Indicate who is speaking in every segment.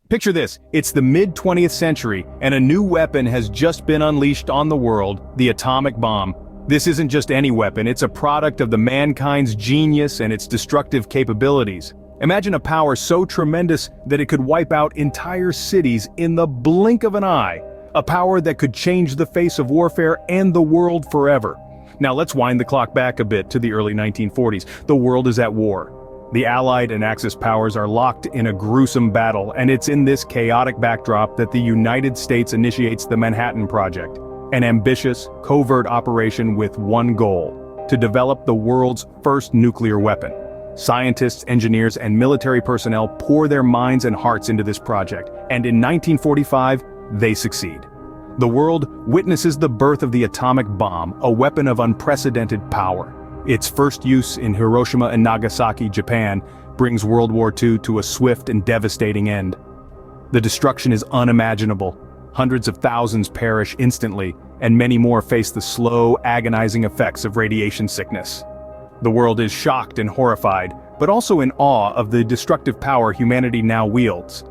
Speaker 1: Picture this, it's the mid-20th century, and a new weapon has just been unleashed on the world, the atomic bomb. This isn't just any weapon, it's a product of the mankind's genius and its destructive capabilities. Imagine a power so tremendous that it could wipe out entire cities in the blink of an eye. A power that could change the face of warfare and the world forever. Now let's wind the clock back a bit to the early 1940s. The world is at war. The Allied and Axis powers are locked in a gruesome battle, and it's in this chaotic backdrop that the United States initiates the Manhattan Project, an ambitious, covert operation with one goal: to develop the world's first nuclear weapon. Scientists, engineers, and military personnel pour their minds and hearts into this project, and in 1945, they succeed. The world witnesses the birth of the atomic bomb, a weapon of unprecedented power. Its first use in Hiroshima and Nagasaki, Japan, brings World War II to a swift and devastating end. The destruction is unimaginable. Hundreds of thousands perish instantly, and many more face the slow, agonizing effects of radiation sickness. The world is shocked and horrified, but also in awe of the destructive power humanity now wields.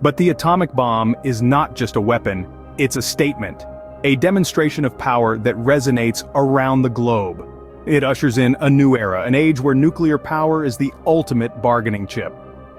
Speaker 1: But the atomic bomb is not just a weapon, it's a statement, a demonstration of power that resonates around the globe. It ushers in a new era, an age where nuclear power is the ultimate bargaining chip.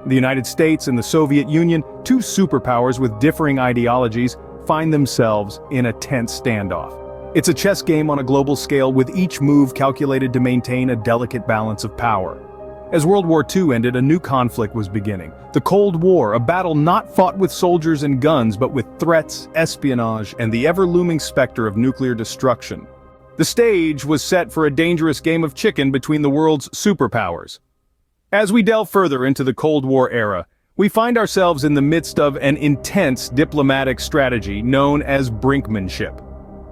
Speaker 1: The United States and the Soviet Union, two superpowers with differing ideologies, find themselves in a tense standoff. It's a chess game on a global scale, with each move calculated to maintain a delicate balance of power. As World War II ended, a new conflict was beginning. The Cold War, a battle not fought with soldiers and guns, but with threats, espionage, and the ever-looming specter of nuclear destruction. The stage was set for a dangerous game of chicken between the world's superpowers. As we delve further into the Cold War era, we find ourselves in the midst of an intense diplomatic strategy known as brinkmanship.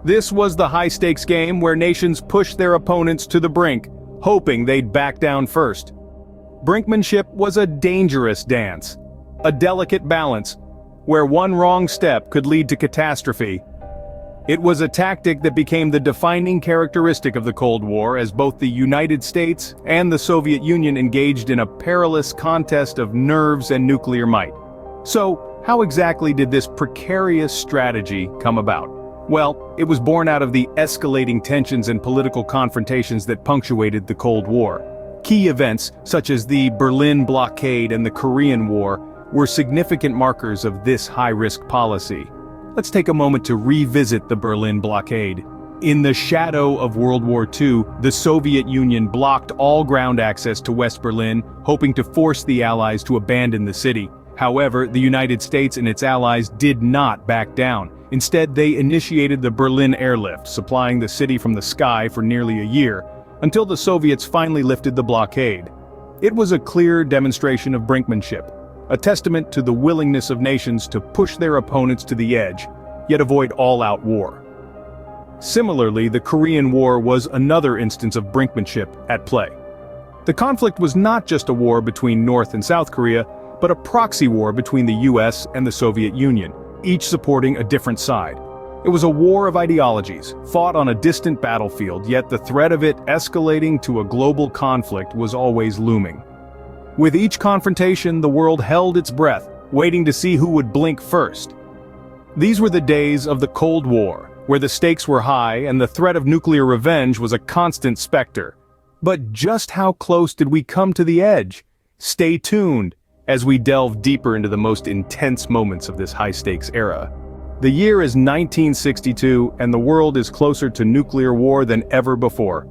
Speaker 1: This was the high-stakes game where nations pushed their opponents to the brink, hoping they'd back down first. Brinkmanship was a dangerous dance, a delicate balance, where one wrong step could lead to catastrophe. It was a tactic that became the defining characteristic of the Cold War, as both the United States and the Soviet Union engaged in a perilous contest of nerves and nuclear might. So, how exactly did this precarious strategy come about? Well, it was born out of the escalating tensions and political confrontations that punctuated the Cold War. Key events, such as the Berlin blockade and the Korean War, were significant markers of this high-risk policy. Let's take a moment to revisit the Berlin blockade. In the shadow of World War II, the Soviet Union blocked all ground access to West Berlin, hoping to force the Allies to abandon the city. However, the United States and its allies did not back down. Instead, they initiated the Berlin airlift, supplying the city from the sky for nearly a year, until the Soviets finally lifted the blockade. It was a clear demonstration of brinkmanship, a testament to the willingness of nations to push their opponents to the edge, yet avoid all-out war. Similarly, the Korean War was another instance of brinkmanship at play. The conflict was not just a war between North and South Korea, but a proxy war between the US and the Soviet Union, each supporting a different side. It was a war of ideologies, fought on a distant battlefield, yet the threat of it escalating to a global conflict was always looming. With each confrontation, the world held its breath, waiting to see who would blink first. These were the days of the Cold War, where the stakes were high and the threat of nuclear revenge was a constant specter. But just how close did we come to the edge? Stay tuned as we delve deeper into the most intense moments of this high-stakes era. The year is 1962, and the world is closer to nuclear war than ever before.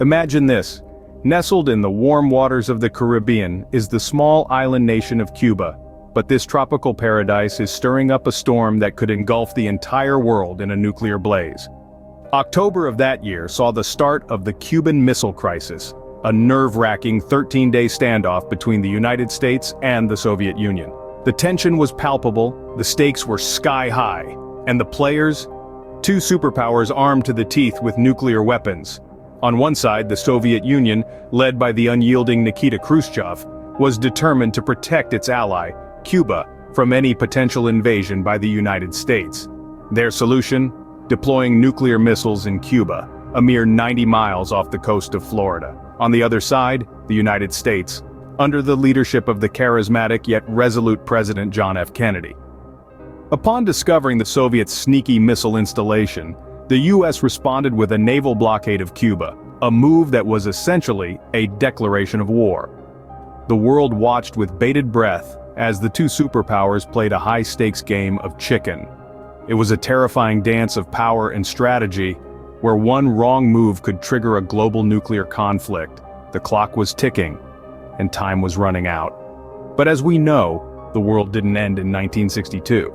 Speaker 1: Imagine this. Nestled in the warm waters of the Caribbean is the small island nation of Cuba, but this tropical paradise is stirring up a storm that could engulf the entire world in a nuclear blaze. October of that year saw the start of the Cuban Missile Crisis, a nerve-wracking 13-day standoff between the United States and the Soviet Union. The tension was palpable, the stakes were sky-high, and the players? Two superpowers armed to the teeth with nuclear weapons. On one side, the Soviet Union, led by the unyielding Nikita Khrushchev, was determined to protect its ally, Cuba, from any potential invasion by the United States. Their solution? Deploying nuclear missiles in Cuba, a mere 90 miles off the coast of Florida. On the other side, the United States, under the leadership of the charismatic yet resolute President John F. Kennedy. Upon discovering the Soviets' sneaky missile installation, the US responded with a naval blockade of Cuba, a move that was essentially a declaration of war. The world watched with bated breath as the two superpowers played a high-stakes game of chicken. It was a terrifying dance of power and strategy, where one wrong move could trigger a global nuclear conflict. The clock was ticking, and time was running out. But as we know, the world didn't end in 1962.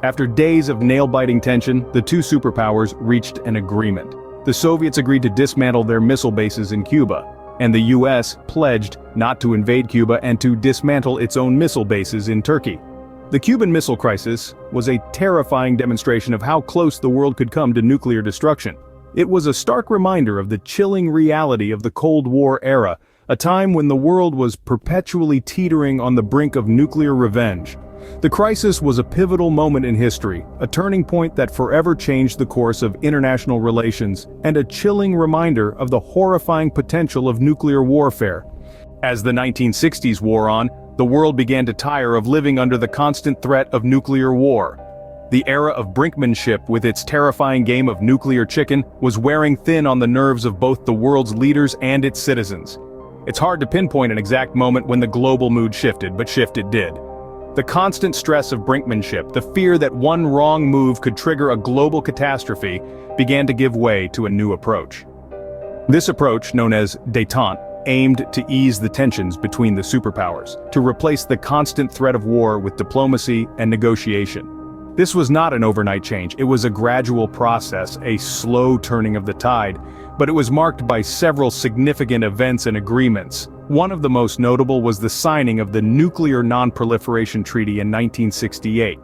Speaker 1: After days of nail-biting tension, the two superpowers reached an agreement. The Soviets agreed to dismantle their missile bases in Cuba, and the US pledged not to invade Cuba and to dismantle its own missile bases in Turkey. The Cuban Missile Crisis was a terrifying demonstration of how close the world could come to nuclear destruction. It was a stark reminder of the chilling reality of the Cold War era, a time when the world was perpetually teetering on the brink of nuclear revenge. The crisis was a pivotal moment in history, a turning point that forever changed the course of international relations, and a chilling reminder of the horrifying potential of nuclear warfare. As the 1960s wore on, the world began to tire of living under the constant threat of nuclear war. The era of brinkmanship, with its terrifying game of nuclear chicken, was wearing thin on the nerves of both the world's leaders and its citizens. It's hard to pinpoint an exact moment when the global mood shifted, but shift it did. The constant stress of brinkmanship, the fear that one wrong move could trigger a global catastrophe, began to give way to a new approach. This approach, known as détente, aimed to ease the tensions between the superpowers, to replace the constant threat of war with diplomacy and negotiation. This was not an overnight change, it was a gradual process, a slow turning of the tide, but it was marked by several significant events and agreements. One of the most notable was the signing of the Nuclear Non-Proliferation Treaty in 1968.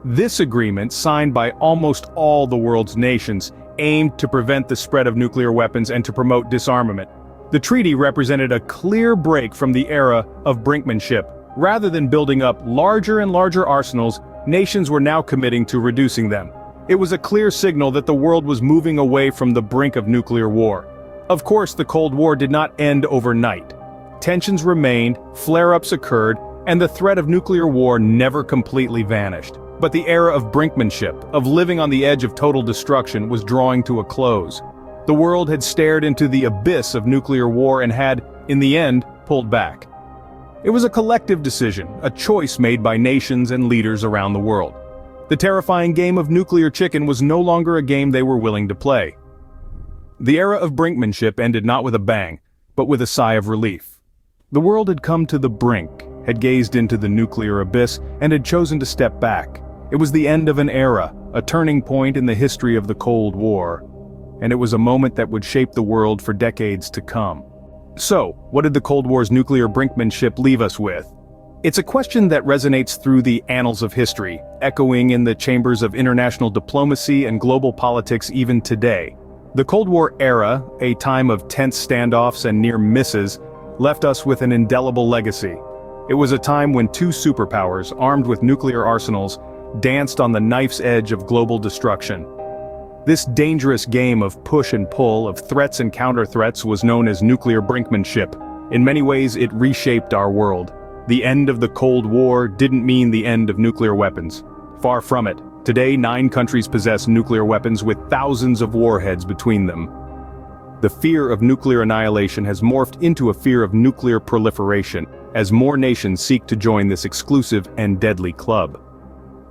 Speaker 1: This agreement, signed by almost all the world's nations, aimed to prevent the spread of nuclear weapons and to promote disarmament. The treaty represented a clear break from the era of brinkmanship. Rather than building up larger and larger arsenals, nations were now committing to reducing them. It was a clear signal that the world was moving away from the brink of nuclear war. Of course, the Cold War did not end overnight. Tensions remained, flare-ups occurred, and the threat of nuclear war never completely vanished. But the era of brinkmanship, of living on the edge of total destruction, was drawing to a close. The world had stared into the abyss of nuclear war and had, in the end, pulled back. It was a collective decision, a choice made by nations and leaders around the world. The terrifying game of nuclear chicken was no longer a game they were willing to play. The era of brinkmanship ended not with a bang, but with a sigh of relief. The world had come to the brink, had gazed into the nuclear abyss, and had chosen to step back. It was the end of an era, a turning point in the history of the Cold War, and it was a moment that would shape the world for decades to come. So, what did the Cold War's nuclear brinkmanship leave us with? It's a question that resonates through the annals of history, echoing in the chambers of international diplomacy and global politics even today. The Cold War era, a time of tense standoffs and near misses, left us with an indelible legacy. It was a time when two superpowers, armed with nuclear arsenals, danced on the knife's edge of global destruction. This dangerous game of push and pull, of threats and counter-threats, was known as nuclear brinkmanship. In many ways, it reshaped our world. The end of the Cold War didn't mean the end of nuclear weapons. Far from it. Today, 9 countries possess nuclear weapons with thousands of warheads between them. The fear of nuclear annihilation has morphed into a fear of nuclear proliferation, as more nations seek to join this exclusive and deadly club.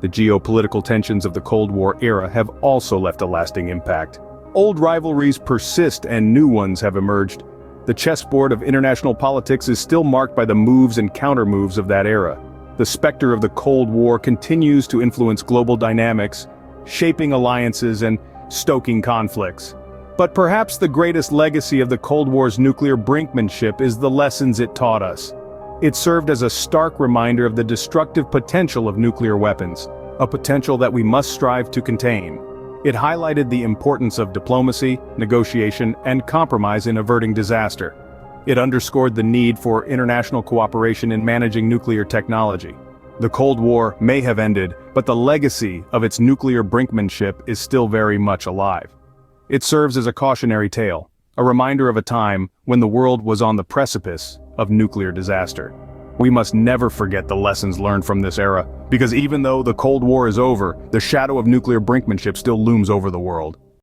Speaker 1: The geopolitical tensions of the Cold War era have also left a lasting impact. Old rivalries persist and new ones have emerged. The chessboard of international politics is still marked by the moves and counter-moves of that era. The specter of the Cold War continues to influence global dynamics, shaping alliances and stoking conflicts. But perhaps the greatest legacy of the Cold War's nuclear brinkmanship is the lessons it taught us. It served as a stark reminder of the destructive potential of nuclear weapons, a potential that we must strive to contain. It highlighted the importance of diplomacy, negotiation, and compromise in averting disaster. It underscored the need for international cooperation in managing nuclear technology. The Cold War may have ended, but the legacy of its nuclear brinkmanship is still very much alive. It serves as a cautionary tale, a reminder of a time when the world was on the precipice of nuclear disaster. We must never forget the lessons learned from this era, because even though the Cold War is over, the shadow of nuclear brinkmanship still looms over the world.